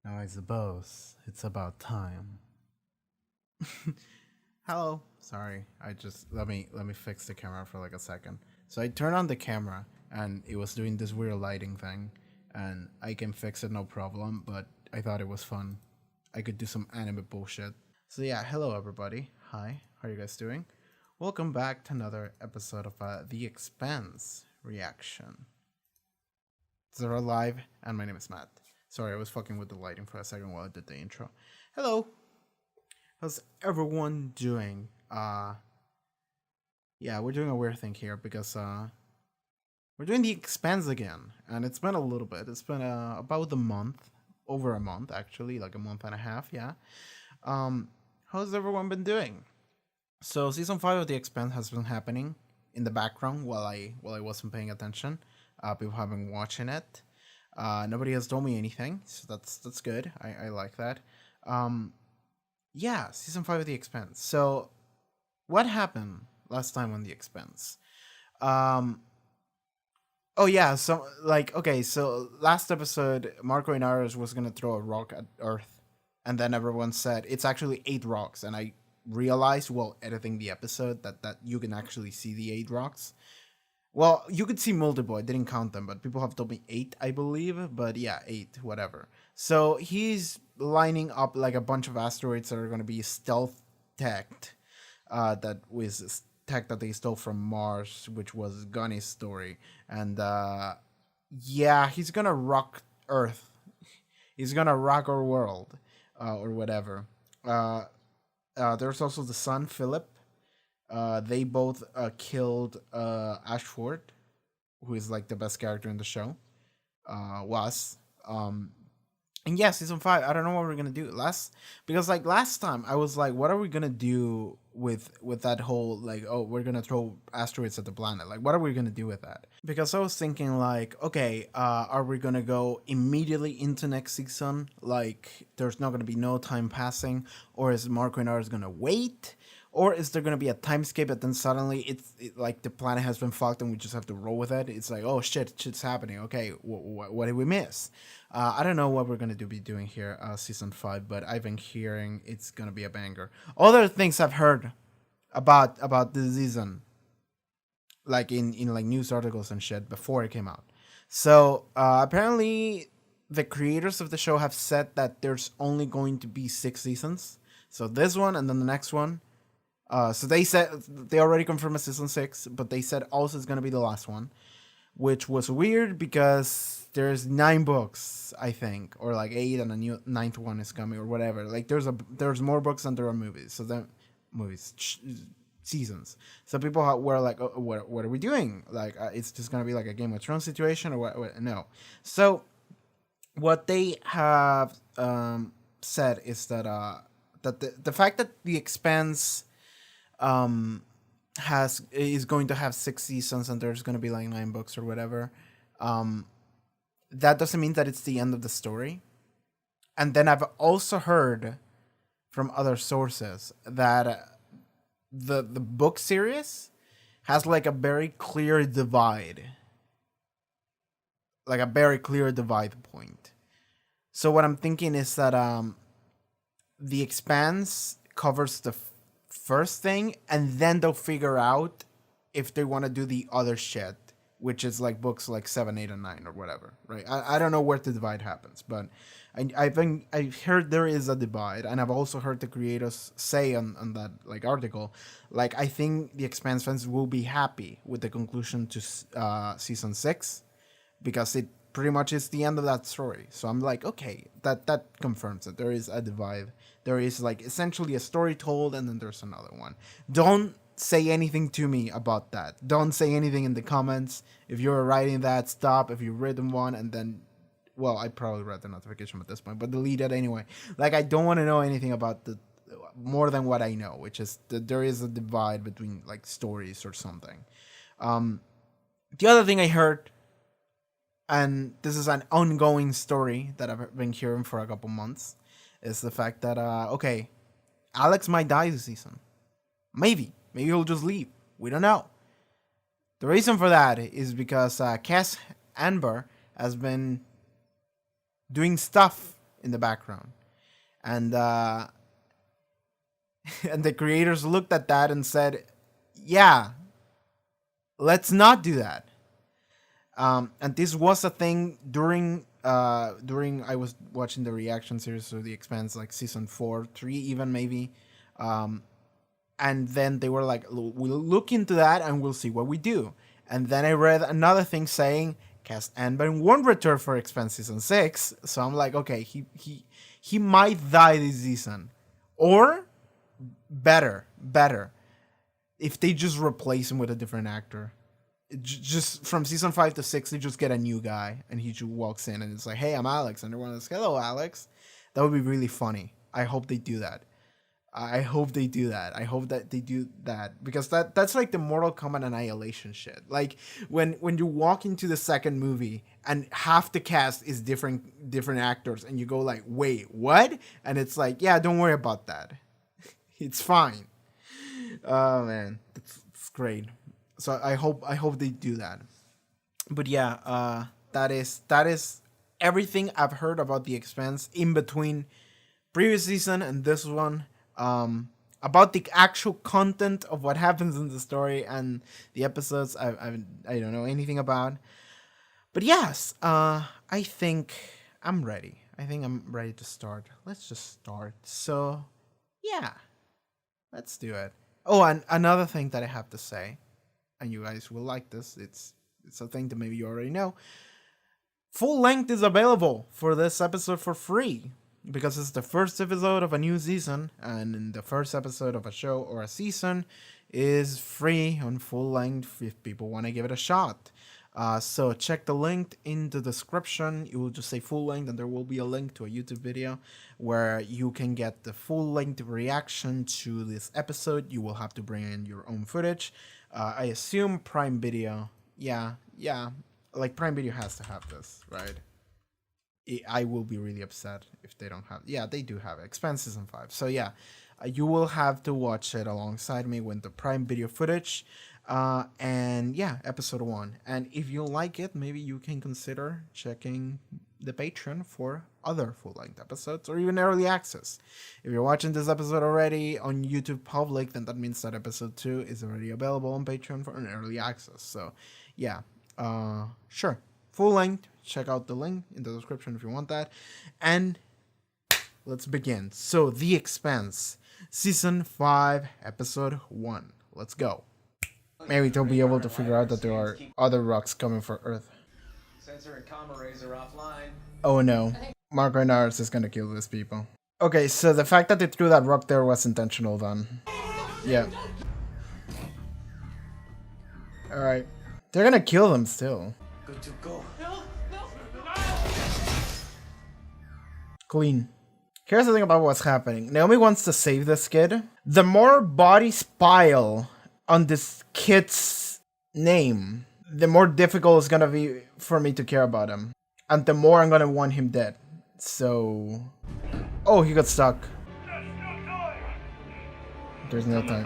Now I suppose it's about time. Hello. Sorry. Let me fix the camera for like a second. So I turned on the camera and it was doing this weird lighting thing and I can fix it no problem, but I thought it was fun. I could do some anime bullshit. So yeah, hello everybody. Hi. How are you guys doing? Welcome back to another episode of The Expanse reaction. Zero live and my name is Matt. Sorry, I was fucking with the lighting for a second while I did the intro. Hello. How's everyone doing? Yeah, we're doing a weird thing here because we're doing the Expanse again, and it's been a little bit. It's been about a month, over a month actually, like a month and a half. Yeah. How's everyone been doing? So season 5 of the Expanse has been happening in the background while I wasn't paying attention. People have been watching it. Nobody has told me anything, so that's good. I like that. Um, yeah, season 5 of the Expanse. So what happened last time on the Expanse? Um, oh yeah, so like okay, so last episode Marco Inaros was gonna throw a rock at Earth, and then everyone said it's actually 8 rocks, and I realized while editing the episode that you can actually see the 8 rocks. Well, you could see multiple. I didn't count them, but people have told me 8, I believe. But yeah, 8, whatever. So he's lining up like a bunch of asteroids that are going to be stealth teched. That was tech that they stole from Mars, which was Gunny's story. And yeah, he's gonna rock Earth. He's gonna rock our world, or whatever. Uh, there's also the son, Philip. They both killed Ashford, who is like the best character in the show. Was and yeah, season 5. I don't know what we're gonna do because like last time I was like, what are we gonna do with that whole like, oh, we're gonna throw asteroids at the planet? Like, what are we gonna do with that? Because I was thinking like, okay, are we gonna go immediately into next season? Like, there's not gonna be no time passing, or is Marco and Ars gonna wait? Or is there gonna be a time skip and then suddenly like the planet has been fucked and we just have to roll with it? It's like, oh shit's happening. Okay, what did we miss? I don't know what we're gonna be doing here, season 5, but I've been hearing it's gonna be a banger. Other things I've heard about this season, like in like news articles and shit before it came out. So apparently, the creators of the show have said that there's only going to be 6 seasons. So this one and then the next one. So they said they already confirmed a season 6, but they said also it's gonna be the last one, which was weird because there's 9 books, I think, or like 8, and a new ninth one is coming or whatever. Like there's more books than there are movies. So the movies seasons. So people were like, oh, what are we doing? Like it's just gonna be like a Game of Thrones situation or what? No. So what they have said is that that the fact that the Expanse has is going to have 6 seasons and there's going to be like 9 books or whatever, that doesn't mean that it's the end of the story. And then I've also heard from other sources that the book series has like a very clear divide, like a very clear divide point. So what I'm thinking is that the Expanse covers the first thing, and then they'll figure out if they want to do the other shit, which is like books like 7, 8, and 9 or whatever, right? I don't know where the divide happens, but I've heard there is a divide, and I've also heard the creators say on that like article, like I think the Expanse fans will be happy with the conclusion to season 6 because it pretty much is the end of that story. So I'm like, okay, that confirms that there is a divide. There is like essentially a story told, and then there's another one. Don't say anything to me about that. Don't say anything in the comments. If you're writing that, stop. If you've written one and then, well, I probably read the notification at this point, but delete it anyway. Like, I don't want to know anything about the more than what I know, which is that there is a divide between like stories or something. The other thing I heard, and this is an ongoing story that I've been hearing for a couple months, is the fact that okay, Alex might die this season. Maybe he'll just leave. We don't know. The reason for that is because Cass Amber has been doing stuff in the background. And and the creators looked at that and said, "Yeah, let's not do that." And this was a thing during I was watching the reaction series of The Expanse, like season 4, 3, even maybe. And then they were like, "We'll look into that and we'll see what we do." And then I read another thing saying cast Anban won't return for Expanse season 6. So I'm like, okay, he might die this season, or better if they just replace him with a different actor. Just from season 5 to 6, they just get a new guy and he just walks in and it's like, "Hey, I'm Alex," and everyone is, "Hello, Alex." That would be really funny. I hope they do that. I hope they do that. I hope that they do that, because that's like the Mortal Kombat Annihilation shit. Like when you walk into the second movie and half the cast is different actors and you go like, "Wait, what?" And it's like, "Yeah, don't worry about that. It's fine." Oh man, it's great. So I hope they do that. But yeah, that is everything I've heard about The Expanse in between previous season and this one. About the actual content of what happens in the story and the episodes, I don't know anything about. But yes, I think I'm ready. I think I'm ready to start. Let's just start. So yeah, let's do it. Oh, and another thing that I have to say, and you guys will like this. It's a thing that maybe you already know. Full length is available for this episode for free, because it's the first episode of a new season, and the first episode of a show or a season is free on full length if people want to give it a shot. So check the link in the description. You will just say full length, and there will be a link to a YouTube video where you can get the full length reaction to this episode. You will have to bring in your own footage. I assume Prime Video. Yeah. Like Prime Video has to have this, right? I will be really upset if they don't have. Yeah, they do have it. Expanse season 5. So yeah, you will have to watch it alongside me with the Prime Video footage. And yeah, episode 1. And if you like it, maybe you can consider checking the Patreon for other full-length episodes or even early access. If you're watching this episode already on YouTube Public, then that means that episode 2 is already available on Patreon for an early access. So yeah, sure, full length. Check out the link in the description if you want that. And let's begin. So, The Expanse, season 5, episode 1. Let's go. Maybe they'll be able to figure out that there are other rocks coming for Earth. Sensor and comma rays are offline. Oh no, Mark Reynards is gonna kill these people. Okay, so the fact that they threw that rock there was intentional then. Yeah. Alright. They're gonna kill them still. Good to go. Clean. Here's the thing about what's happening. Naomi wants to save this kid. The more bodies pile on this kid's name, the more difficult it's gonna be for me to care about him. And the more I'm gonna want him dead. So... Oh, he got stuck. There's no time.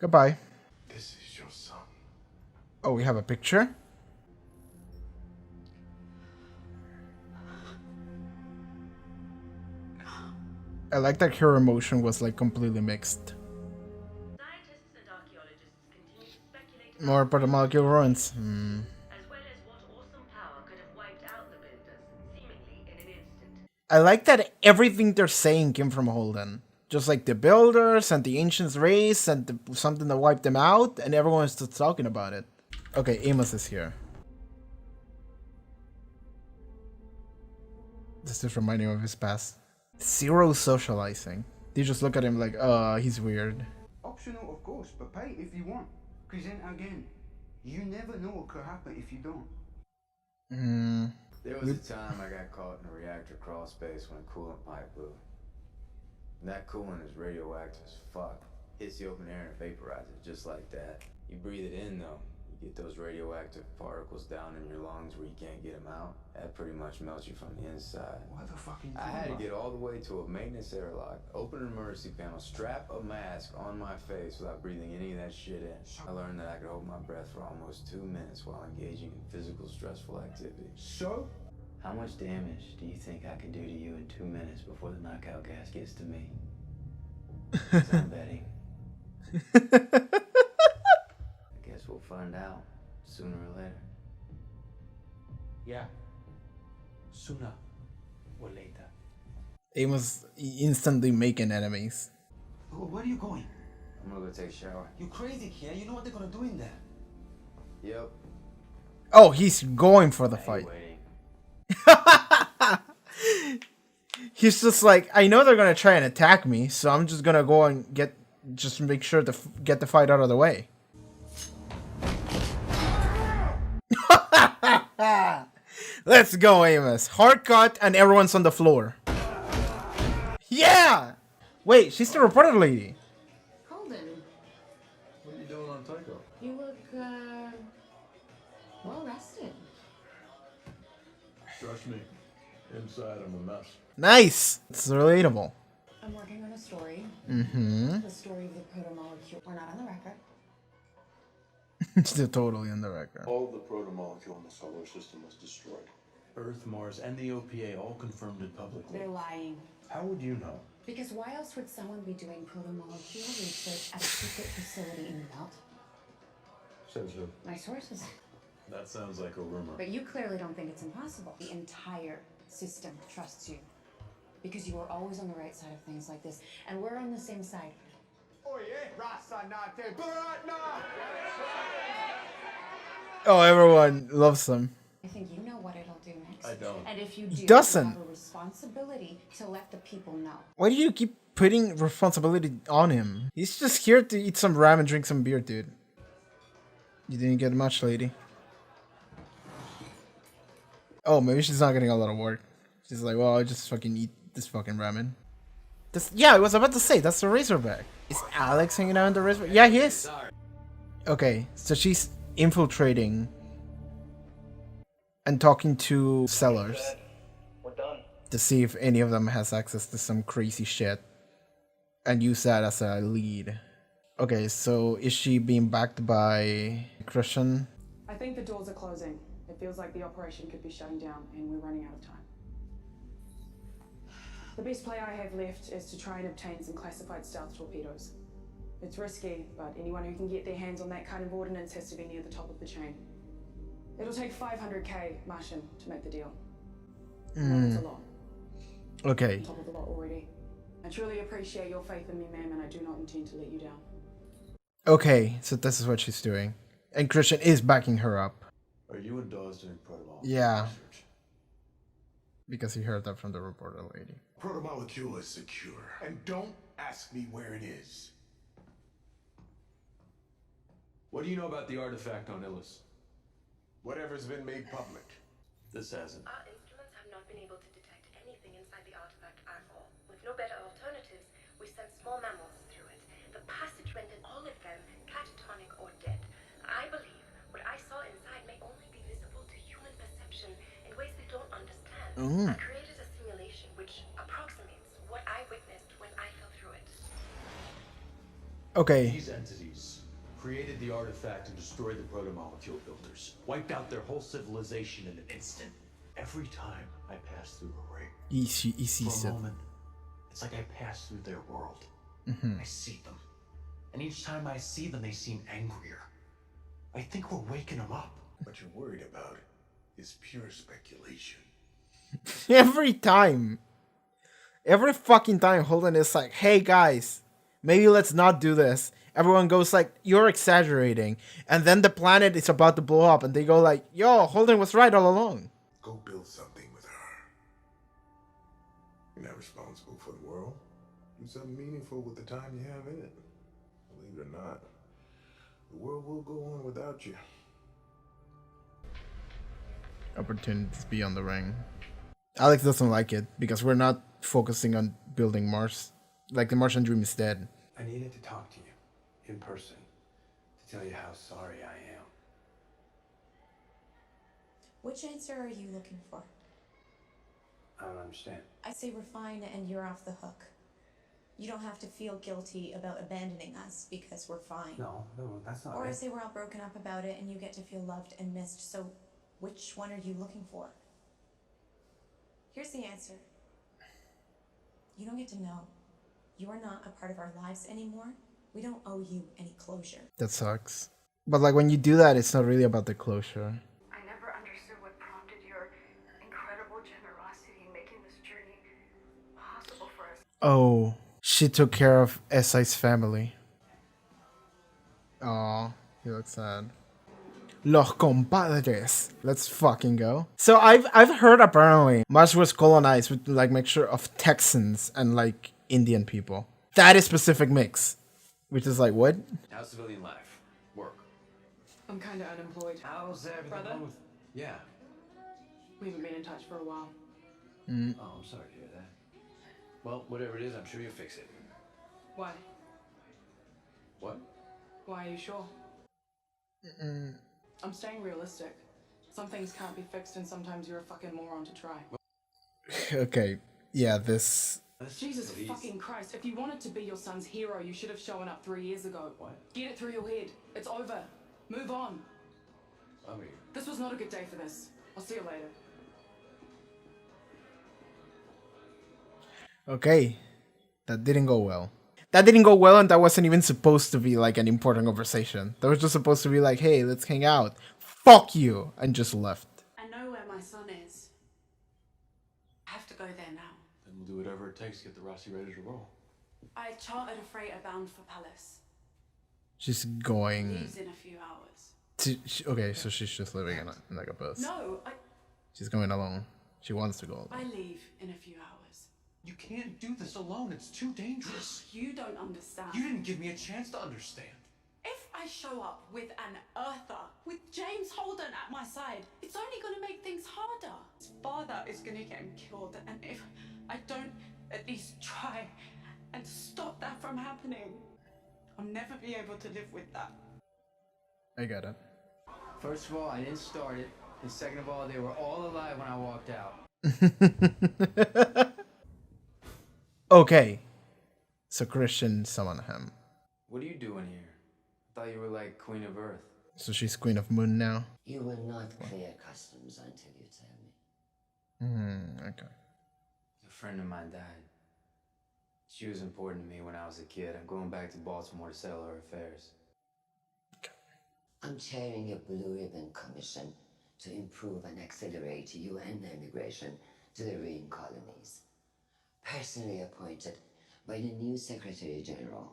Goodbye. This is your son. Oh, we have a picture? I like that her emotion was like completely mixed. Scientists and archaeologists continue to speculate about more about the molecule ruins. As well as what awesome power could have wiped out the builders, seemingly in an instant. I like that everything they're saying came from Holden. Just like the builders and the ancients race and something that wiped them out, and everyone is just talking about it. Okay, Amos is here. This is reminding me of his past. Zero socializing. They just look at him like, he's weird. Optional, of course, but pay if you want. Present again. You never know what could happen if you don't. There was a time I got caught in a reactor crawl space when a coolant pipe blew. And that coolant is radioactive as fuck. Hits the open air and vaporizes just like that. You breathe it in though, you Get those radioactive particles down in your lungs where you can't get them out. That pretty much melts you from the inside. What the fuck are you I talking had to about? get all the way to a maintenance airlock, open an emergency panel, strap a mask on my face without breathing any of that shit in. I learned that I could hold my breath for almost 2 minutes while engaging in physical stressful activity. So? How much damage do you think I can do to you in 2 minutes before the knockout gas gets to me? 'Cause I'm betting. I guess we'll find out sooner or later. Yeah. Sooner or later. Amos instantly making enemies. Where are you going? I'm gonna go take a shower. You crazy, kid. You know what they're gonna do in there. Yep. Oh, he's going for the I ain't fight. waiting. He's just like, I know they're gonna try and attack me, so I'm just gonna go and just make sure to get the fight out of the way. Let's go, Amos. Hard cut and everyone's on the floor. Yeah! Wait, she's the reporter lady. Holden, What are you doing on Tycho? you look, well rested. Trust me, inside I'm a mess. Nice. It's relatable. I'm working on a story. Mm-hmm. The story of the proto-molecule. We're not on the record. Still totally on the record. All the protomolecule in the solar system was destroyed. Earth, Mars, and the OPA all confirmed it publicly. They're lying. How would you know? Because why else would someone be doing proto-molecule research at a secret facility in the belt? Says who? My sources. That sounds like a rumor. But you clearly don't think it's impossible. The entire system trusts you. Because you are always on the right side of things like this. And we're on the same side. Oh, everyone loves him. I think you know what it'll do next. I don't. And if you do, Doesn't. you have a responsibility to let the people know. Why do you keep putting responsibility on him? He's just here to eat some ramen, drink some beer, dude. You didn't get much, lady. Oh, maybe she's not getting a lot of work. She's like, well, I'll just fucking eat this fucking ramen. Yeah, I was about to say, that's the Razorback. Is Alex hanging out in the Razorback? Yeah, he is. Okay, so she's infiltrating and talking to sellers to see if any of them has access to some crazy shit and use that as a lead. Okay, so is she being backed by Christian? I think the doors are closing. It feels like the operation could be shutting down and we're running out of time. The best play I have left is to try and obtain some classified stealth torpedoes. It's risky, but anyone who can get their hands on that kind of ordnance has to be near the top of the chain. It'll take 500k Martian to make the deal. That's a lot. Okay. On top of the lot already. I truly appreciate your faith in me, ma'am, and I do not intend to let you down. Okay, so this is what she's doing. And Christian is backing her up. Are you and Dawes doing protomolecule Yeah. research? Because he heard that from the reporter lady. Protomolecule is secure. And don't ask me where it is. What do you know about the artifact on Illis? Whatever's been made public. This hasn't. Our instruments have not been able to detect anything inside the artifact at all. With no better alternatives, we sent small mammals through it. The passage rendered all of them catatonic or dead. I believe what I saw inside may only be visible to human perception in ways we don't understand. I created a simulation which approximates what I witnessed when I fell through it. Okay. These entities created the artifact and destroyed the protomolecule builders. Wiped out their whole civilization in an instant. Every time I pass through a ring, Easy for a it. moment, it's like I pass through their world. I see them. And each time I see them, they seem angrier. I think we're waking them up. What you're worried about is pure speculation. Every time. Every fucking time Holden is like, hey guys, maybe let's not do this. Everyone goes like, you're exaggerating. And then the planet is about to blow up and they go like, yo, Holden was right all along. Go build something with her. You're not responsible for the world. Do something meaningful with the time you have in it. Believe it or not, the world will go on without you. Opportunities beyond the ring. Alex doesn't like it because we're not focusing on building Mars. Like the Martian dream is dead. I needed to talk to you in person to tell you how sorry I am. Which answer are you looking for? I don't understand. I say we're fine and you're off the hook. You don't have to feel guilty about abandoning us because we're fine. No, that's not Or I right. say we're all broken up about it and you get to feel loved and missed. So which one are you looking for? Here's the answer. You don't get to know. You are not a part of our lives anymore. We don't owe you any closure. That sucks. But like when you do that, it's not really about the closure. I never understood what prompted your incredible generosity in making this journey possible for us. Oh, she took care of SI's family. Aw, he looks sad. Los compadres. Let's fucking go. So I've heard apparently Mars was colonized with like mixture of Texans and like Indian people. That is specific mix. Which is like what? How's civilian life? Work. I'm kind of unemployed. How's everything Brother? going with... Yeah. We haven't been in touch for a while. Oh, I'm sorry to hear that. Well, whatever it is, I'm sure you'll fix it. Why? What? Why are you sure? I'm staying realistic. Some things can't be fixed and sometimes you're a fucking moron to try. Okay, yeah, this... Jesus Please. fucking Christ, if you wanted to be your son's hero, you should have shown up 3 years ago. What? Get it through your head. It's over. Move on. I mean... This was not a good day for this. I'll see you later. Okay, that didn't go well. That didn't go well, and that wasn't even supposed to be like an important conversation. That was just supposed to be like, hey, let's hang out. Fuck you, and just left. I know where my son is. I have to go there now. Then we'll do whatever it takes to get the Rossi ready to roll. I chartered a freighter bound for Palace. She's going Leaves in a few hours. to... Okay, so she's just living in like a bus. No, She's going alone. She wants to go alone. I leave in a few hours. You can't do this alone. It's too dangerous. You don't understand. You didn't give me a chance to understand. If I show up with an Earther, with James Holden at my side, it's only going to make things harder. His father is going to get him killed, and if I don't at least try and stop that from happening, I'll never be able to live with that. I got it. First of all, I didn't start it. And second of all, they were all alive when I walked out. Okay. So Christian summoned him. What are you doing here? I thought you were like Queen of Earth. So she's Queen of Moon now? You will not clear customs until you tell me. Okay. A friend of mine died. She was important to me when I was a kid. I'm going back to Baltimore to settle her affairs. I'm chairing a Blue Ribbon Commission to improve and accelerate UN immigration to the ruined colonies. Personally appointed by the new Secretary General.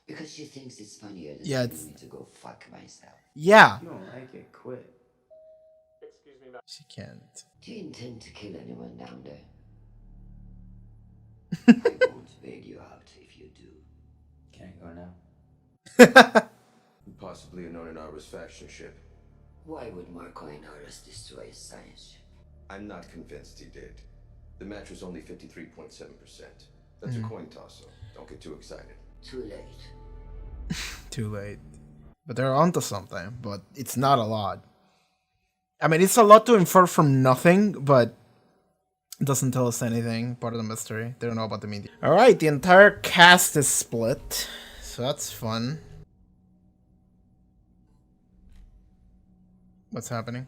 Because she thinks it's funnier than Yeah, telling me to go fuck myself. Yeah. If you don't like it, quit. She can't. Do you intend to kill anyone down there? I won't bail you out if you do. Can I go now? Possibly a known Arbor's faction ship. Why would Marco Inaros destroy a science ship? I'm not convinced he did. The match was only 53.7%. That's a coin toss, so don't get too excited. Too late. Too late. But they're onto something, but it's not a lot. I mean, it's a lot to infer from nothing, but it doesn't tell us anything. Part of the mystery. They don't know about the media. Alright, the entire cast is split. So that's fun. What's happening?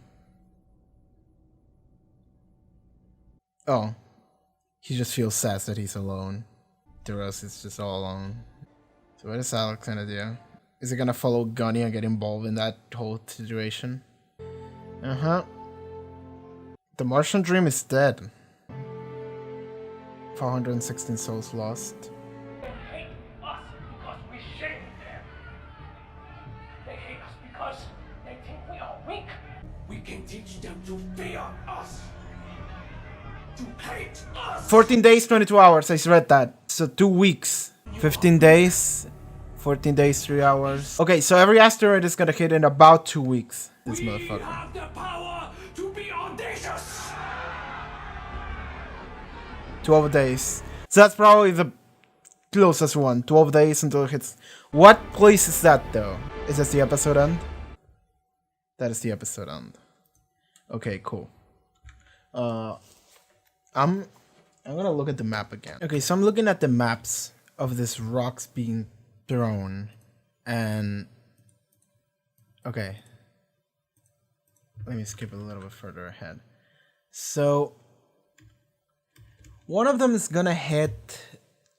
Oh. He just feels sad that he's alone. The rest is just all alone. So what is Alex gonna do? Is he gonna follow Gunny and get involved in that whole situation? Uh-huh. The Martian Dream is dead. 416 souls lost. They hate us because we shame them. They hate us because they think we are weak. We can teach them to fear us. To hate us. 14 days, 22 hours. I read that. So 2 weeks. 15 days. 14 days, 3 hours. Okay, so every asteroid is gonna hit in about 2 weeks. This motherfucker. We have the power to be audacious. 12 days. So that's probably the closest one. 12 days until it hits. What place is that though? Is this the episode end? That is the episode end. Okay, cool. I'm gonna look at the map again. Okay, so I'm looking at the maps of this rocks being thrown, and okay, let me skip a little bit further ahead. So one of them is gonna hit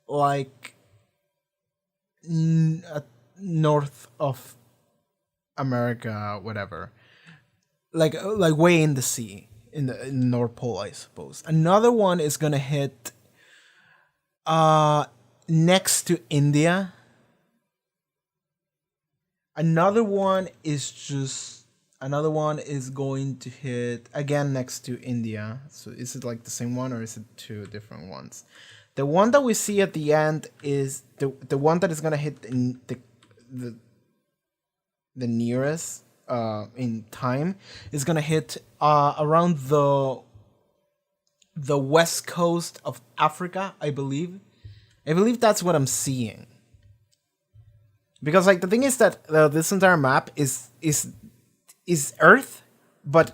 like north of America, whatever, like way in the sea, in the North Pole, I suppose. Another one is gonna hit next to India. Another one is going to hit again next to India. So is it like the same one or is it two different ones? The one that we see at the end is the one that is gonna hit in the nearest in time is gonna hit around the west coast of Africa, I believe. I believe that's what I'm seeing. Because like the thing is that this entire map is Earth, but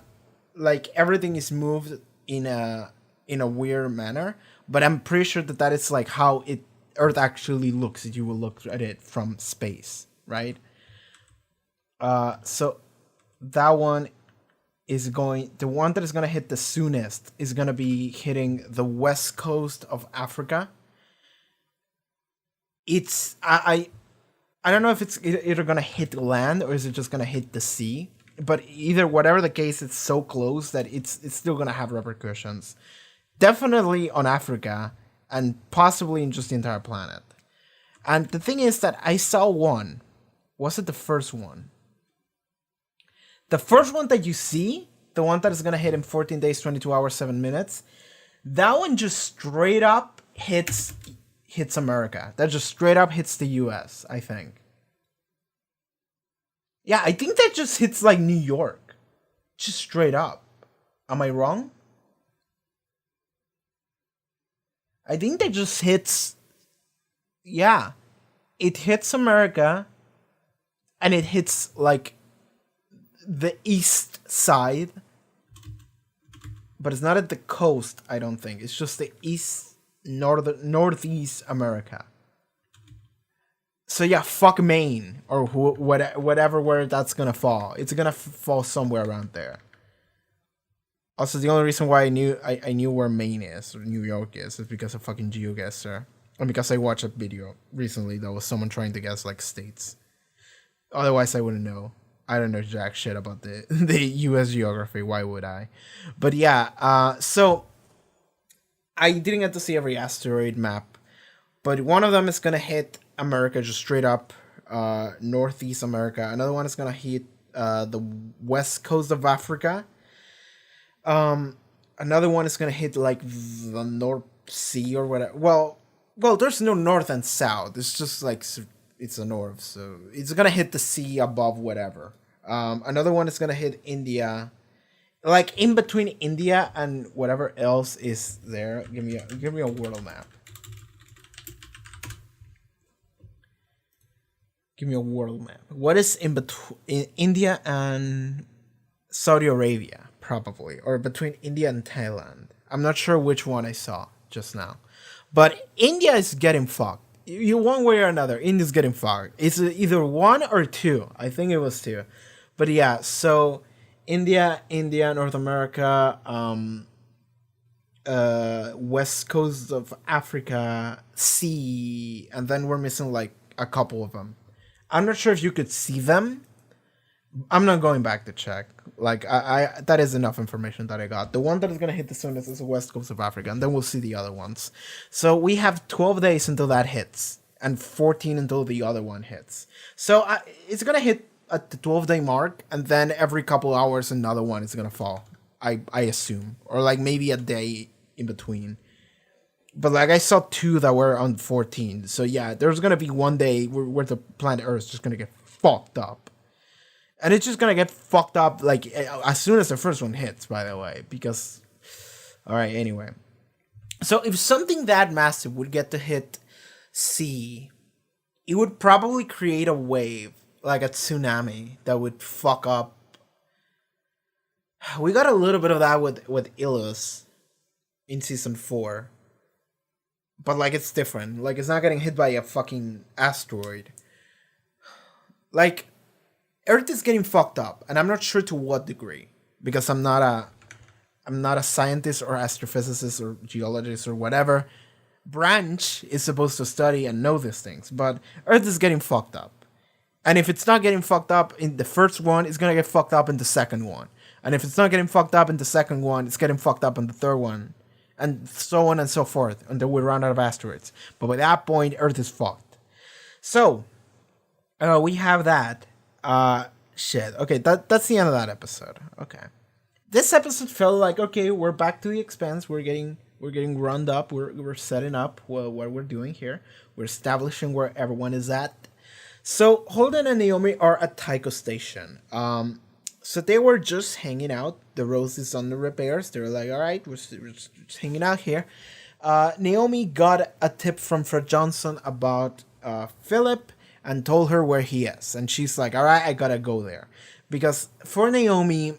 like everything is moved in a weird manner. But I'm pretty sure that is like how Earth actually looks if you will look at it from space, right? So that one is the one that is gonna hit the soonest is gonna be hitting the west coast of Africa. It's I don't know if it's either gonna hit land or is it just gonna hit the sea. But whatever the case, it's so close that it's still gonna have repercussions. Definitely on Africa and possibly in just the entire planet. And the thing is that I saw one. Was it the first one? The first one that you see, the one that is gonna hit in 14 days, 22 hours, 7 minutes, that one just straight up hits America. That just straight up hits the US, I think. Yeah, I think that just hits like New York. Just straight up. Am I wrong? I think that just hits. Yeah. It hits America. And it hits like the east side. But it's not at the coast, I don't think. It's just the northeast America. So yeah, fuck Maine or whatever where that's gonna fall. It's gonna fall somewhere around there. Also, the only reason why I knew where Maine is or New York is because of fucking GeoGuessr, and because I watched a video recently that was someone trying to guess like states. Otherwise, I wouldn't know. I don't know jack shit about the U.S. geography. Why would I? But yeah, so I didn't get to see every asteroid map, but one of them is gonna hit America just straight up, northeast America. Another one is gonna hit the west coast of Africa. Another one is gonna hit like the North Sea or whatever. Well, there's no north and south. It's just like it's a north, so it's gonna hit the sea above whatever. Another one is gonna hit India, like in between India and whatever else is there. Give me a world map. Give me a world map. What is in between India and Saudi Arabia, probably, or between India and Thailand? I'm not sure which one I saw just now, but India is getting fucked. You one way or another, India's getting fucked. It's either one or two. I think it was two, but yeah. So India, North America, west coast of Africa, sea, and then we're missing like a couple of them. I'm not sure if you could see them. I'm not going back to check. Like I that is enough information that I got. The one that is gonna hit the soonest is the west coast of Africa, and then we'll see the other ones. So we have 12 days until that hits, and 14 until the other one hits. So it's gonna hit at the 12-day mark, and then every couple hours another one is gonna fall. I assume, or like maybe a day in between. But like I saw two that were on 14. So yeah, there's gonna be one day where the planet Earth is just gonna get fucked up. And it's just gonna get fucked up like as soon as the first one hits, by the way. Because alright, anyway. So if something that massive would get to hit sea, it would probably create a wave, like a tsunami, that would fuck up We got a little bit of that with Ilus in season 4, but like it's different. Like it's not getting hit by a fucking asteroid. Like Earth is getting fucked up, and I'm not sure to what degree because I'm not a scientist or astrophysicist or geologist or whatever branch is supposed to study and know these things, but Earth is getting fucked up. And if it's not getting fucked up in the first one, it's gonna get fucked up in the second one. And if it's not getting fucked up in the second one, it's getting fucked up in the third one. And so on and so forth until we run out of asteroids. But by that point, Earth is fucked. So, we have that. Shit. Okay, that's the end of that episode. Okay. This episode felt like, okay, we're back to the Expanse. We're getting run up. We're setting up what we're doing here. We're establishing where everyone is at. So Holden and Naomi are at Tycho Station. So they were just hanging out. The Rose is on the repairs. They were like, all right, we're just hanging out here. Naomi got a tip from Fred Johnson about Philip and told her where he is. And she's like, all right, I gotta go there. Because for Naomi,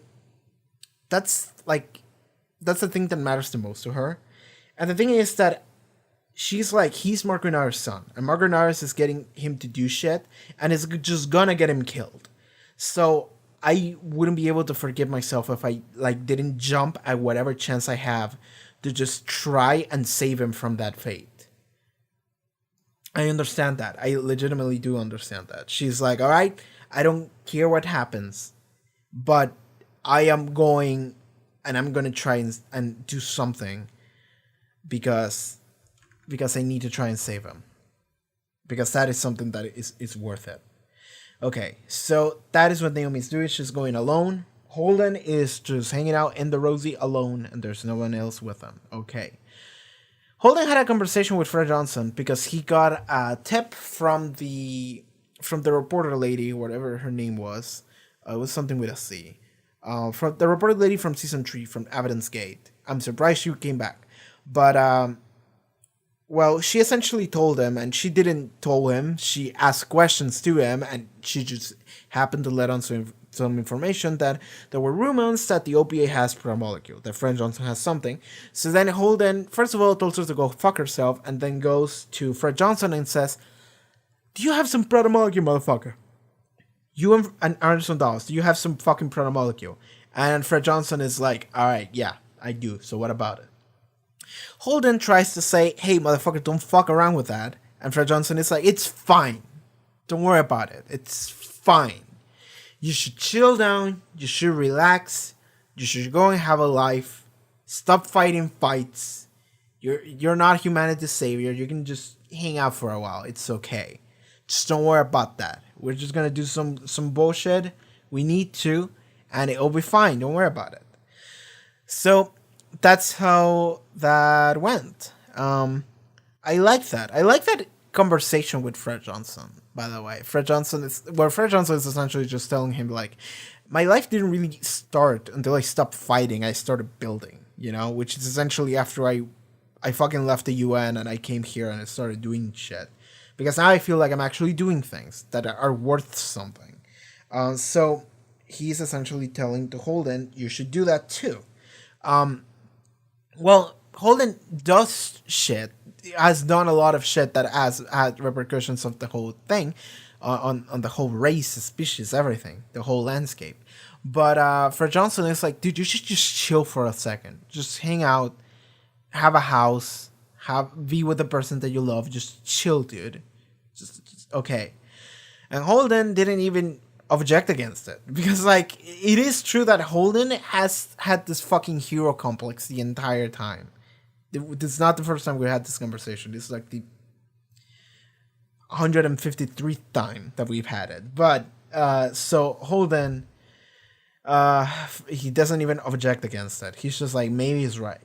that's the thing that matters the most to her. And the thing is that she's like, he's Mark Grenard's son. And Mark Grenard is getting him to do shit. And it's just gonna get him killed. So I wouldn't be able to forgive myself if I didn't jump at whatever chance I have to just try and save him from that fate. I understand that. I legitimately do understand that. She's like, all right, I don't care what happens, but I am going and I'm going to try and do something because I need to try and save him. Because that is something that is worth it. Okay, so that is what Naomi's doing. She's going alone. Holden is just hanging out in the Rosie alone, and there's no one else with him. Okay. Holden had a conversation with Fred Johnson because he got a tip from the reporter lady, whatever her name was. It was something with a C. From the reporter lady from season 3, from Evidence Gate. I'm surprised she came back. But, well, she essentially told him, and she didn't tell him. She asked questions to him, and she just happened to let on some information that there were rumors that the OPA has protomolecule, that Fred Johnson has something. So then Holden, first of all, tells her to go fuck herself, and then goes to Fred Johnson and says, do you have some protomolecule, motherfucker? You and Anderson Dawes, do you have some fucking protomolecule? And Fred Johnson is like, alright, yeah, I do, so what about it? Holden tries to say, hey, motherfucker, don't fuck around with that. And Fred Johnson is like, it's fine. Don't worry about it. It's fine. You should chill down. You should relax. You should go and have a life. Stop fighting fights. You're not humanity's savior. You can just hang out for a while. It's okay. Just don't worry about that. We're just going to do some bullshit. We need to. And it'll be fine. Don't worry about it. So that's how that went. I like that. I like that conversation with Fred Johnson, by the way. Fred Johnson is essentially just telling him, like, my life didn't really start until I stopped fighting. I started building, which is essentially after I fucking left the UN and I came here and I started doing shit. Because now I feel like I'm actually doing things that are worth something. So he's essentially telling to Holden, you should do that too. Well, Holden does shit, has done a lot of shit that has had repercussions of the whole thing, on the whole race, species, everything, the whole landscape. But Fred Johnson is like, dude, you should just chill for a second. Just hang out, have a house, be with the person that you love. Just chill, dude. Just okay. And Holden didn't even object against it because, like, it is true that Holden has had this fucking hero complex the entire time. This is not the first time we had this conversation. This is like the 153th time that we've had it. But so Holden, he doesn't even object against it. He's just like, maybe he's right.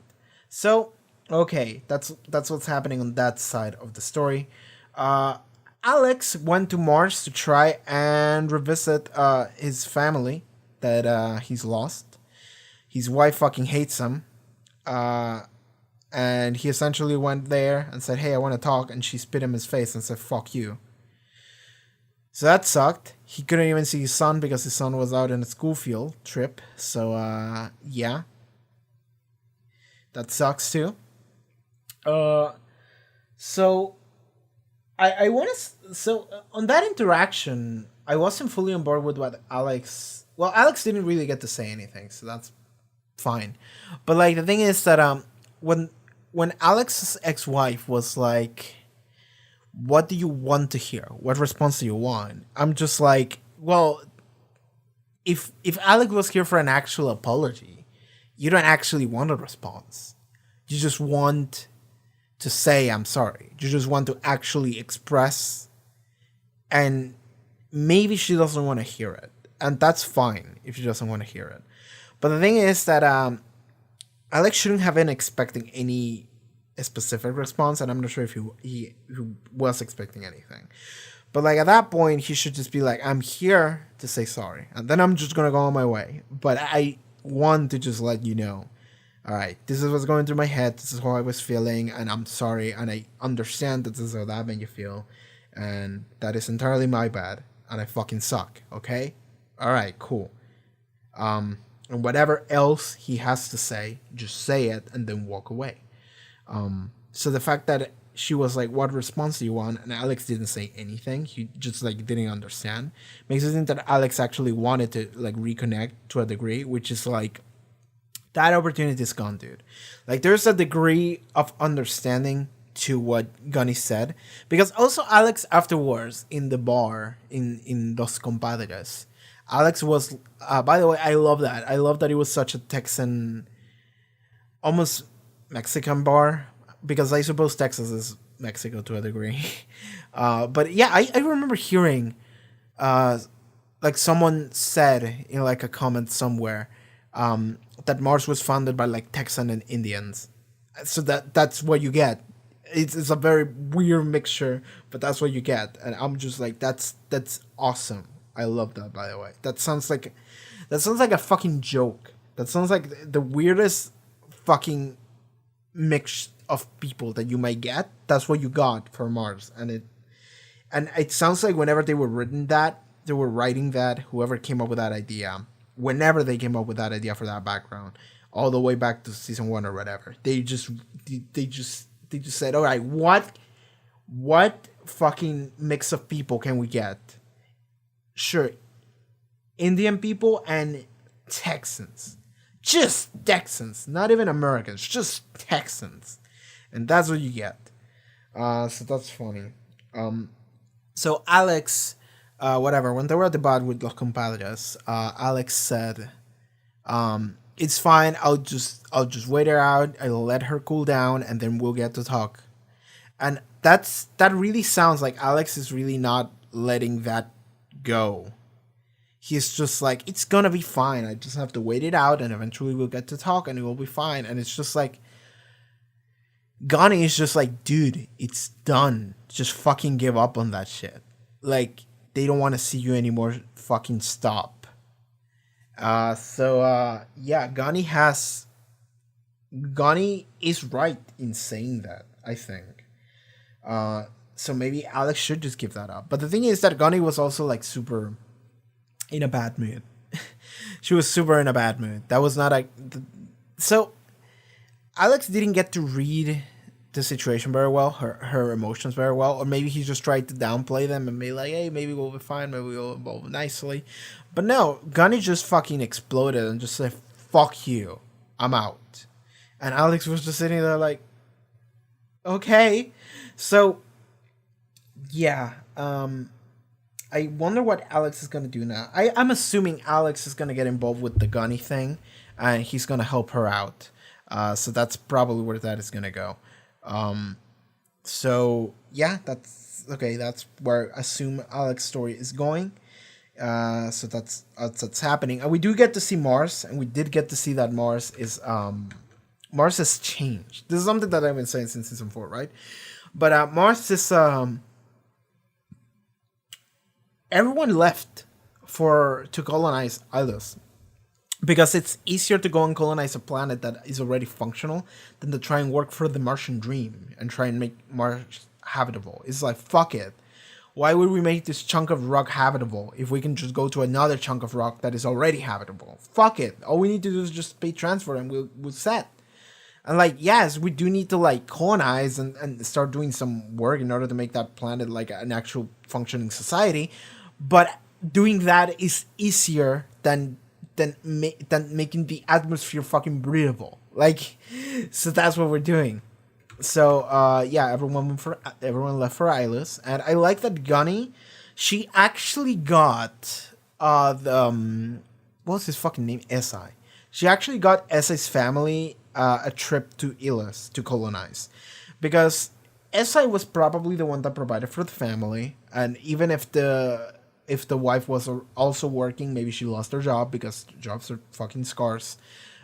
So okay, that's what's happening on that side of the story. Alex went to Mars to try and revisit his family that he's lost. His wife fucking hates him. And he essentially went there and said, hey, I want to talk. And she spit in his face and said, fuck you. So that sucked. He couldn't even see his son because his son was out in a school field trip. So yeah, that sucks too. Uh, so I want to. So on that interaction, I wasn't fully on board with what Alex. Well, Alex didn't really get to say anything, so that's fine. But like the thing is that when Alex's ex-wife was like, what do you want to hear? What response do you want? I'm just like, well, if Alex was here for an actual apology, you don't actually want a response. You just want to say I'm sorry. You just want to actually express, and maybe she doesn't want to hear it. And that's fine if she doesn't want to hear it. But the thing is that Alex shouldn't have been expecting any specific response, and I'm not sure if he was expecting anything. But like at that point, he should just be like, "I'm here to say sorry," and then I'm just gonna go on my way. But I want to just let you know, all right, this is what's going through my head. This is how I was feeling, and I'm sorry, and I understand that this is how that made you feel, and that is entirely my bad, and I fucking suck. Okay, all right, cool. And whatever else he has to say, just say it and then walk away. So the fact that she was like, "What response do you want?" and Alex didn't say anything, he just like didn't understand, makes it think that Alex actually wanted to like reconnect to a degree, which is like that opportunity is gone, dude. Like there's a degree of understanding to what Gunny said, because also Alex afterwards in the bar in Dos Compadres, Alex was. By the way, I love that. I love that it was such a Texan, almost Mexican bar, because I suppose Texas is Mexico to a degree. But yeah, I remember hearing, like someone said in like a comment somewhere, that Mars was founded by like Texan and Indians. So that's what you get. It's a very weird mixture, but that's what you get, and I'm just like, that's awesome. I love that, by the way. That sounds like a fucking joke. That sounds like the weirdest fucking mix of people that you might get. That's what you got for Mars, and it sounds like whenever they were writing that, whoever came up with that idea, whenever they came up with that idea for that background, all the way back to season 1 or whatever, they just said, all right, what fucking mix of people can we get? Sure, Indian people and Texans. Just Texans, not even Americans, just Texans. And that's what you get. So that's funny. So Alex, whatever, when they were at the bar with Los Compadres, Alex said, it's fine, I'll just wait her out, I'll let her cool down, and then we'll get to talk. And that really sounds like Alex is really not letting that go. He's just like, it's gonna be fine. I just have to wait it out, and eventually we'll get to talk, and it will be fine. And it's just like, Ghani is just like, dude, it's done. Just fucking give up on that shit. Like, they don't want to see you anymore. Fucking stop. Yeah, Ghani is right in saying that, I think. So maybe Alex should just give that up. But the thing is that Gunny was also like super in a bad mood. She was super in a bad mood. That was not a. So Alex didn't get to read the situation very well, her emotions very well, or maybe he just tried to downplay them and be like, hey, maybe we'll be fine, maybe we'll evolve nicely. But no, Gunny just fucking exploded and just said, fuck you, I'm out. And Alex was just sitting there like, okay. So yeah, I wonder what Alex is gonna do now. I'm assuming Alex is gonna get involved with the Gunny thing, and he's gonna help her out. So that's probably where that is gonna go. So yeah, that's okay. That's where I assume Alex's story is going. So that's happening, and we do get to see Mars, and we did get to see that Mars has changed. This is something that I've been saying since season 4, right? But Mars is everyone left to colonize Ilos, because it's easier to go and colonize a planet that is already functional than to try and work for the Martian dream and try and make Mars habitable. It's like, fuck it. Why would we make this chunk of rock habitable if we can just go to another chunk of rock that is already habitable? Fuck it. All we need to do is just pay transfer and we'll set. And like, yes, we do need to like colonize and start doing some work in order to make that planet like an actual functioning society. But doing that is easier than making the atmosphere fucking breathable. Like, so that's what we're doing. So yeah, everyone left for Ilis, and I like that Gunny, she actually got what's his fucking name? Si. She actually got Si's family a trip to Ilis to colonize, because Si was probably the one that provided for the family, and even if the wife was also working, maybe she lost her job because jobs are fucking scarce,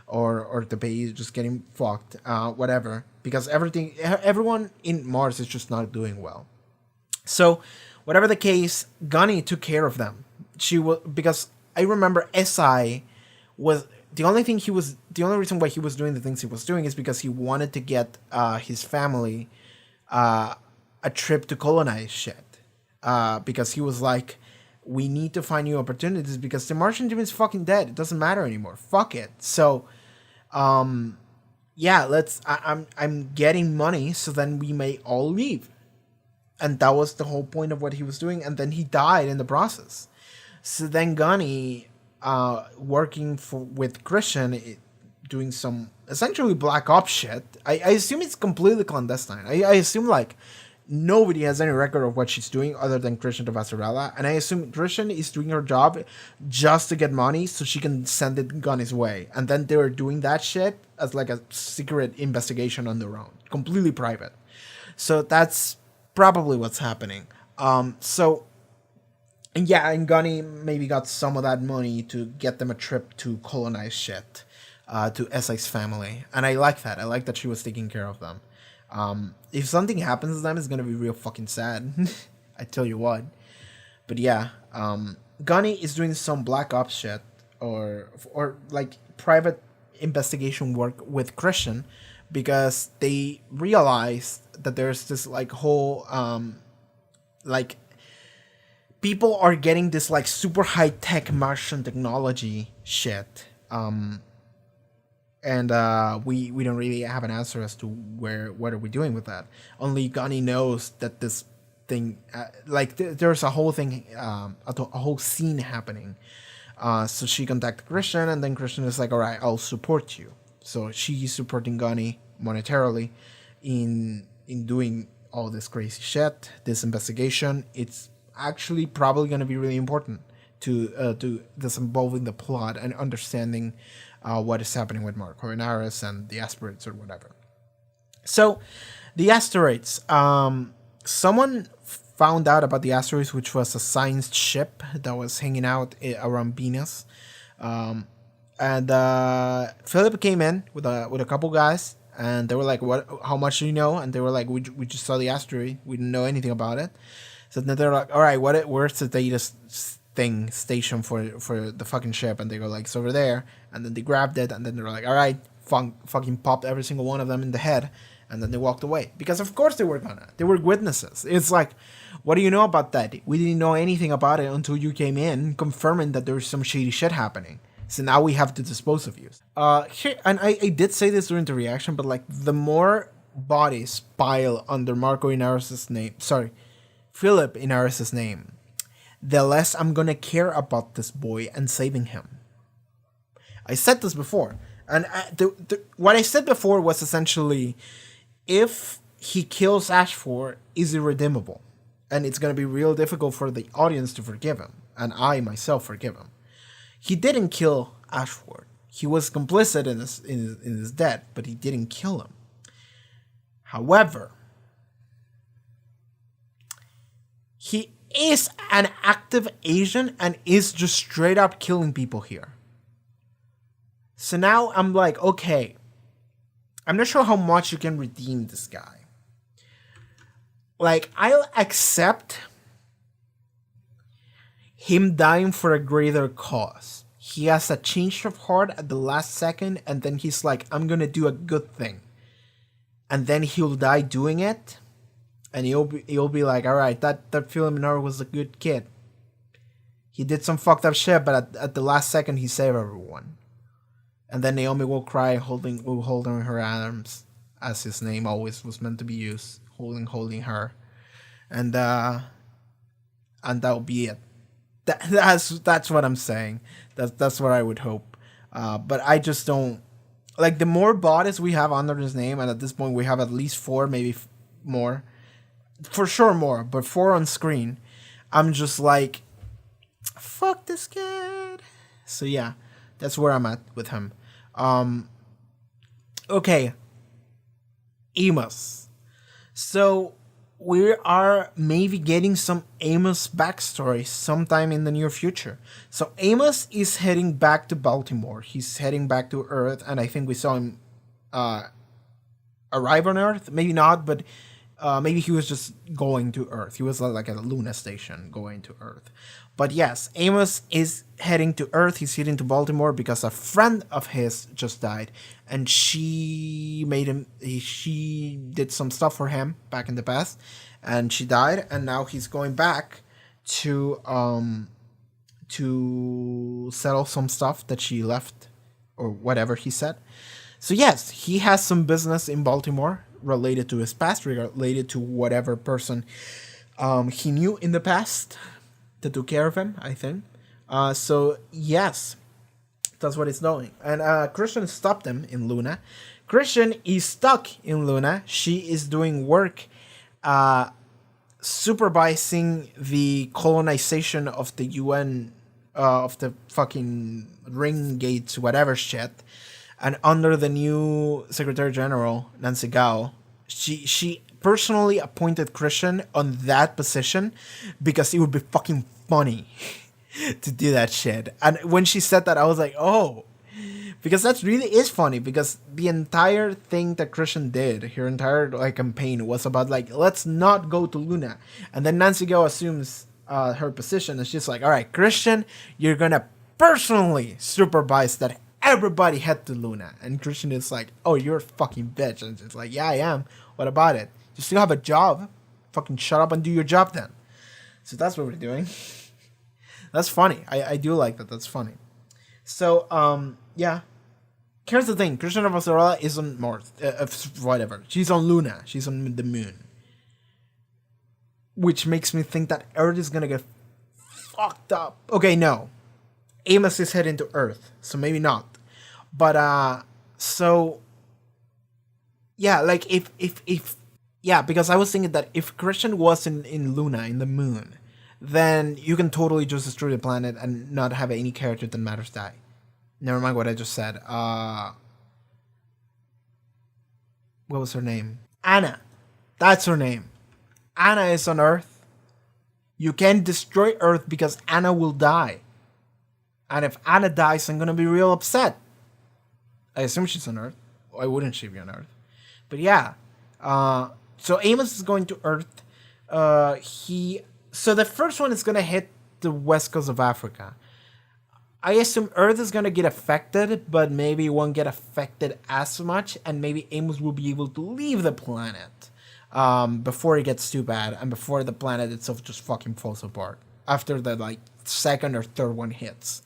or the pay is just getting fucked, whatever. Because everyone in Mars is just not doing well. So, whatever the case, Gunny took care of them. Because I remember Si was the only reason why he was doing the things he was doing is because he wanted to get his family a trip to colonize shit. Because he was like, we need to find new opportunities because the Martian team is fucking dead. It doesn't matter anymore. Fuck it. So, yeah, I'm getting money so then we may all leave. And that was the whole point of what he was doing. And then he died in the process. So then Gunny, working with Christian, doing some essentially Black Ops shit. I assume it's completely clandestine. I assume like nobody has any record of what she's doing other than Christian de Vassarella. And I assume Christian is doing her job just to get money so she can send it Gunny's way. And then they were doing that shit as like a secret investigation on their own. Completely private. So that's probably what's happening. And yeah, and Gunny maybe got some of that money to get them a trip to colonize shit, to Si's family. And I like that. I like that she was taking care of them. If something happens to them, it's gonna be real fucking sad. I tell you what. But yeah, Gunny is doing some Black Ops shit, or like private investigation work with Christian, because they realized that there's this like whole like people are getting this like super high tech Martian technology shit. And we don't really have an answer as to what are we doing with that. Only Gunny knows that this thing, there's a whole thing, a whole scene happening. So she contacted Christian, and then Christian is like, all right, I'll support you. So she's supporting Gunny monetarily in doing all this crazy shit, this investigation. It's actually probably going to be really important to disinvolving the plot and understanding what is happening with Marco and Aris and the asteroids or whatever. So, the asteroids. Someone found out about the asteroids, which was a science ship that was hanging out around Venus. And Philip came in with a couple guys, and they were like, "What? How much do you know?" And they were like, "We just saw the asteroid. We didn't know anything about it." So then they're like, "All right, where's the data station for the fucking ship?" And they go like, "It's over there." And then they grabbed it, and then they're like, "All right," fucking popped every single one of them in the head, and then they walked away because of course they were gonna. They were witnesses. It's like, what do you know about that? We didn't know anything about it until you came in, confirming that there's some shady shit happening. So now we have to dispose of you. Here, and I did say this during the reaction, but like the more bodies pile under Marco Inaris's name, Philip Inaris's name, the less I'm gonna care about this boy and saving him. I said this before, and what I said before was essentially, if he kills Ashford, is irredeemable, and it's gonna be real difficult for the audience to forgive him, and I myself forgive him. He didn't kill Ashford. He was complicit in his death, but he didn't kill him. However, he is an active agent and is just straight up killing people here. So now I'm like, okay, I'm not sure how much you can redeem this guy. Like, I'll accept him dying for a greater cause. He has a change of heart at the last second, and then he's like, I'm gonna do a good thing. And then he'll die doing it. and you'll be like, all right, that Philip Minor was a good kid. He did some fucked up shit, but at the last second he saved everyone. And then Naomi will cry, will hold her in her arms, as his name always was meant to be used, holding her, and that'll be it. That's what I'm saying. That's what I would hope. But I just don't like the more bodies we have under his name, and at this point we have at least 4, maybe more, for sure more, but 4 on screen. I'm just like, fuck this kid. So yeah, that's where I'm at with him. Okay, Amos. So we are maybe getting some Amos backstory sometime in the near future. So Amos is heading back to Baltimore. He's heading back to Earth, and I think we saw him arrive on Earth. Maybe not, but maybe he was just going to Earth. He was like at a Luna station going to Earth. But yes, Amos is heading to Earth. He's heading to Baltimore because a friend of his just died, and she did some stuff for him back in the past, and she died, and now he's going back to settle some stuff that she left, or whatever he said. So yes, he has some business in Baltimore related to his past, related to whatever person he knew in the past that took care of him, I think. So yes, that's what he's doing. And Christian stopped him in Luna. Christian is stuck in Luna. She is doing work supervising the colonization of the UN, of the fucking ring gates, whatever shit. And under the new Secretary General, Nancy Gao, she personally appointed Christian on that position because it would be fucking funny to do that shit. And when she said that, I was like, oh, because that really is funny, because the entire thing that Christian did, her entire like campaign was about like, let's not go to Luna. And then Nancy Gao assumes her position, and she's like, all right, Christian, you're gonna personally supervise that everybody head to Luna. And Christian is like, oh, you're a fucking bitch. And it's like, yeah, I am. What about it? You still have a job. Fucking shut up and do your job then. So that's what we're doing. That's funny. I do like that. That's funny. So, yeah. Here's the thing. Christian Rosarella is on Mars. Whatever. She's on Luna. She's on the moon. Which makes me think that Earth is gonna get fucked up. Okay, no. Amos is heading to Earth. So maybe not. But, so... Yeah, like, if yeah, because I was thinking that if Christian was in Luna, in the moon, then you can totally just destroy the planet and not have any character that matters die. Never mind what I just said. What was her name? Anna. That's her name. Anna is on Earth. You can't destroy Earth because Anna will die. And if Anna dies, I'm gonna be real upset. I assume she's on Earth. Why wouldn't she be on Earth? But yeah. So Amos is going to Earth. So the first one is gonna hit the west coast of Africa. I assume Earth is gonna get affected, but maybe it won't get affected as much, and maybe Amos will be able to leave the planet before it gets too bad, and before the planet itself just fucking falls apart after the like second or third one hits.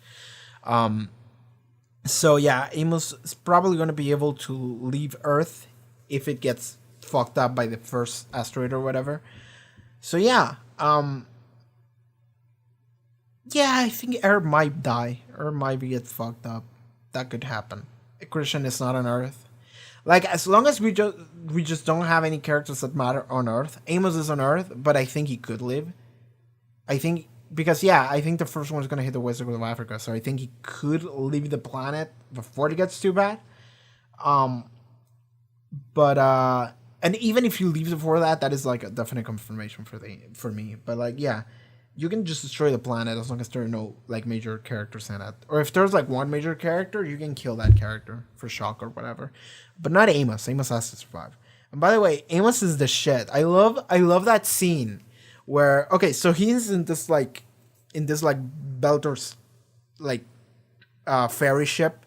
So yeah, Amos is probably gonna be able to leave Earth if it gets fucked up by the first asteroid or whatever. So yeah, yeah, I think Earth might die. Earth might get fucked up. That could happen. Christian is not on Earth. Like, as long as we just don't have any characters that matter on Earth. Amos is on Earth, but I think he could live. I think, because yeah, I think the first one is gonna hit the west coast of Africa, so I think he could leave the planet before it gets too bad. But and even if you leave before that, that is like a definite confirmation for me. But like, yeah, you can just destroy the planet as long as there are no like major characters in it. Or if there's like one major character, you can kill that character for shock or whatever. But not Amos. Amos has to survive. And by the way, Amos is the shit. I love that scene where, okay, so he's in this Belter's like ferry ship,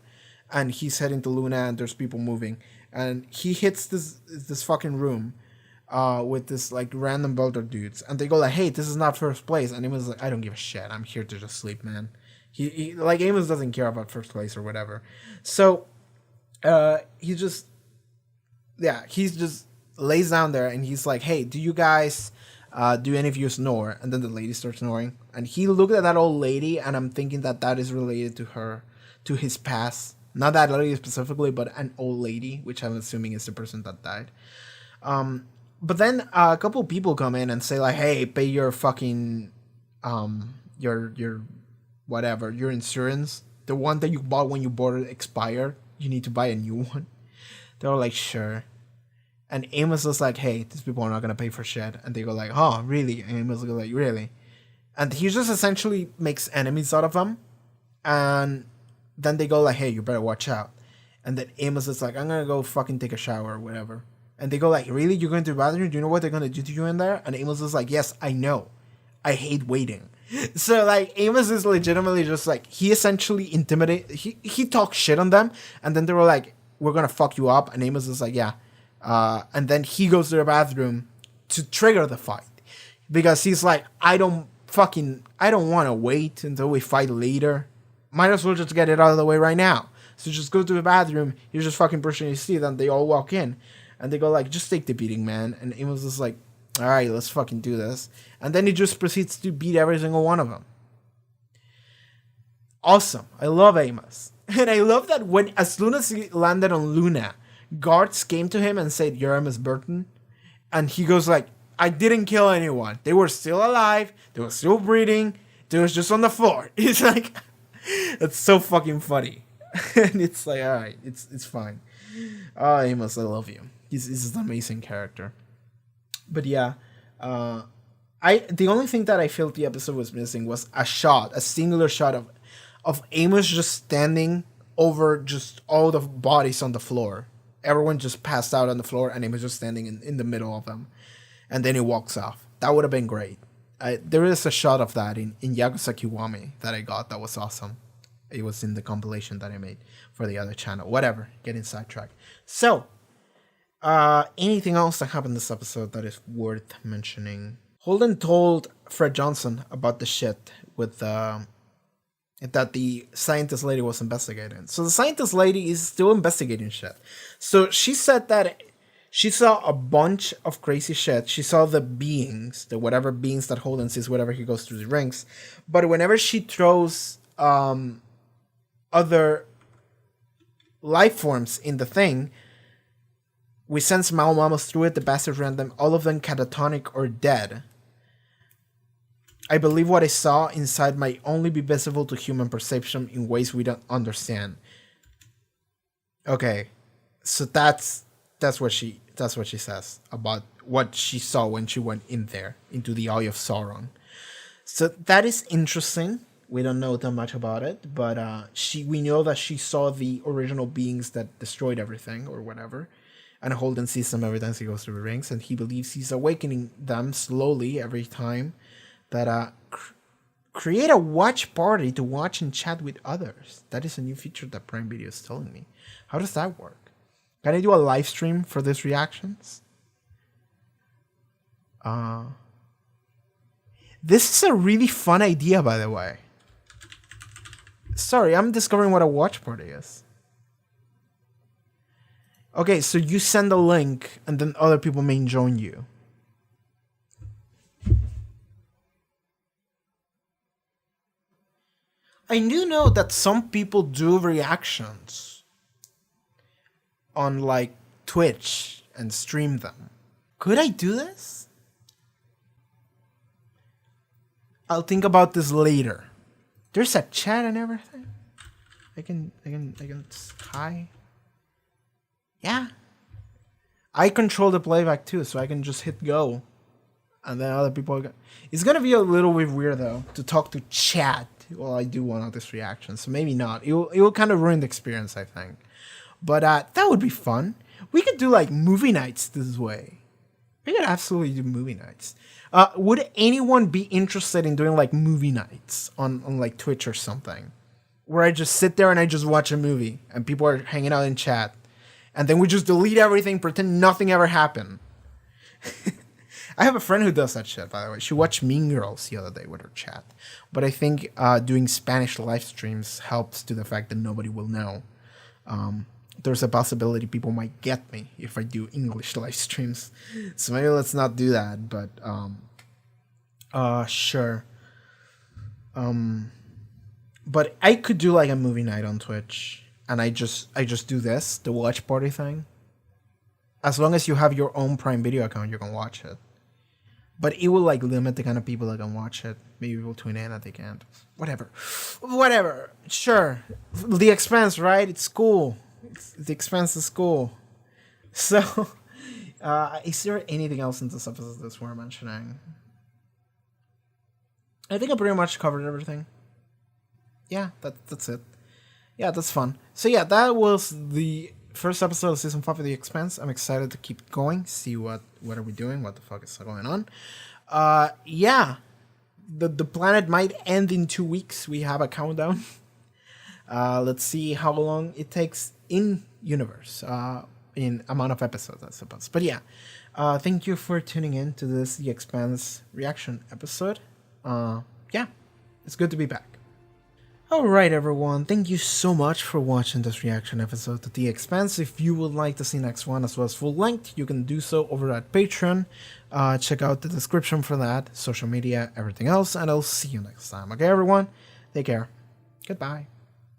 and he's heading to Luna, and there's people moving, and he hits this fucking room, with this like random builder dudes, and they go like, "Hey, this is not first place," and Amos is like, "I don't give a shit. I'm here to just sleep, man." He like Amos doesn't care about first place or whatever. So, he just lays down there and he's like, "Hey, do you guys, do any of you snore?" And then the lady starts snoring, and he looked at that old lady, and I'm thinking that that is related to his past. Not that lady specifically, but an old lady, which I'm assuming is the person that died. But then a couple people come in and say like, "Hey, pay your fucking, your whatever, your insurance. The one that you bought when you bought it expired. You need to buy a new one." They were like, "Sure." And Amos was like, "Hey, these people are not gonna pay for shit." And they go like, "Oh, really?" And Amos goes like, "Really?" And he just essentially makes enemies out of them. And then they go like, "Hey, you better watch out." And then Amos is like, "I'm gonna go fucking take a shower or whatever." And they go like, "Really? You're going to the bathroom? Do you know what they're gonna do to you in there?" And Amos is like, "Yes, I know. I hate waiting." So like Amos is legitimately just like, he essentially he talks shit on them, and then they were like, "We're gonna fuck you up." And Amos is like, "Yeah." And then he goes to the bathroom to trigger the fight, because he's like, I don't want to wait until we fight later. Might as well just get it out of the way right now. So just go to the bathroom. You're just fucking brushing his teeth, and they all walk in, and they go like, "Just take the beating, man." And Amos is like, "All right, let's fucking do this." And then he just proceeds to beat every single one of them. Awesome. I love Amos. And I love that as soon as he landed on Luna, guards came to him and said, "You're Amos Burton." And he goes like, "I didn't kill anyone. They were still alive. They were still breathing. They was just on the floor." It's like, it's so fucking funny. And it's like, all right, it's fine. Oh, Amos, I love you. He's an amazing character. But yeah, the only thing that I felt the episode was missing was a singular shot of Amos just standing over just all the bodies on the floor. Everyone just passed out on the floor, and Amos just standing in the middle of them, and then he walks off. That would have been great. There is a shot of that in Yakuza Kiwami that I got that was awesome. It was in the compilation that I made for the other channel. Whatever, getting sidetracked. So, anything else that happened this episode that is worth mentioning? Holden told Fred Johnson about the shit with that the scientist lady was investigating. So the scientist lady is still investigating shit. So she said that she saw a bunch of crazy shit. She saw the beings, the whatever beings that Holden sees whenever he goes through the rings. But whenever she throws other life forms in the thing, we sense Mao Mamos through it, the bastards random, all of them catatonic or dead. I believe what I saw inside might only be visible to human perception in ways we don't understand. Okay, so that's what she says about what she saw when she went in there into the Eye of Sauron. So that is interesting. We don't know that much about it, but we know that she saw the original beings that destroyed everything or whatever. And Holden sees them every time he goes through the rings, and he believes he's awakening them slowly every time that create a watch party to watch and chat with others. That is a new feature that Prime Video is telling me. How does that work? Can I do a live stream for these reactions? This is a really fun idea, by the way. Sorry, I'm discovering what a watch party is. Okay, so you send a link and then other people may join you. I do know that some people do reactions on like Twitch and stream them. Could I do this? I'll think about this later. There's a chat and everything. I can hi. Yeah. I control the playback too, so I can just hit go. And then other people it's gonna be a little bit weird though to talk to chat while I do one of these reactions. So maybe not. It will kind of ruin the experience, I think. But that would be fun. We could do like movie nights this way. We could absolutely do movie nights. Would anyone be interested in doing like movie nights on like Twitch or something? Where I just sit there and I just watch a movie and people are hanging out in chat. And then we just delete everything, pretend nothing ever happened. I have a friend who does that shit, by the way. She watched Mean Girls the other day with her chat. But I think doing Spanish live streams helps to the fact that nobody will know. There's a possibility people might get me if I do English live streams. So maybe let's not do that, but sure. But I could do like a movie night on Twitch and I just do this, the watch party thing. As long as you have your own Prime Video account, you can watch it. But it will like limit the kind of people that can watch it. Maybe people tune in and they can't. Whatever. Sure. The Expanse, right? It's cool. The Expanse is cool. So, is there anything else in this episode that's worth mentioning? I think I pretty much covered everything. Yeah, that's it. Yeah, that's fun. So yeah, that was the first episode of season 5 of The Expanse. I'm excited to keep going, see what are we doing, what the fuck is going on. Yeah, the planet might end in 2 weeks. We have a countdown. Let's see how long it takes in universe, in amount of episodes, I suppose. But yeah, thank you for tuning in to this The Expanse reaction episode. Yeah, it's good to be back. Alright everyone, thank you so much for watching this reaction episode to The Expanse. If you would like to see next one as well as full length, you can do so over at Patreon. Check out the description for that, social media, everything else, and I'll see you next time. Okay everyone, take care. Goodbye.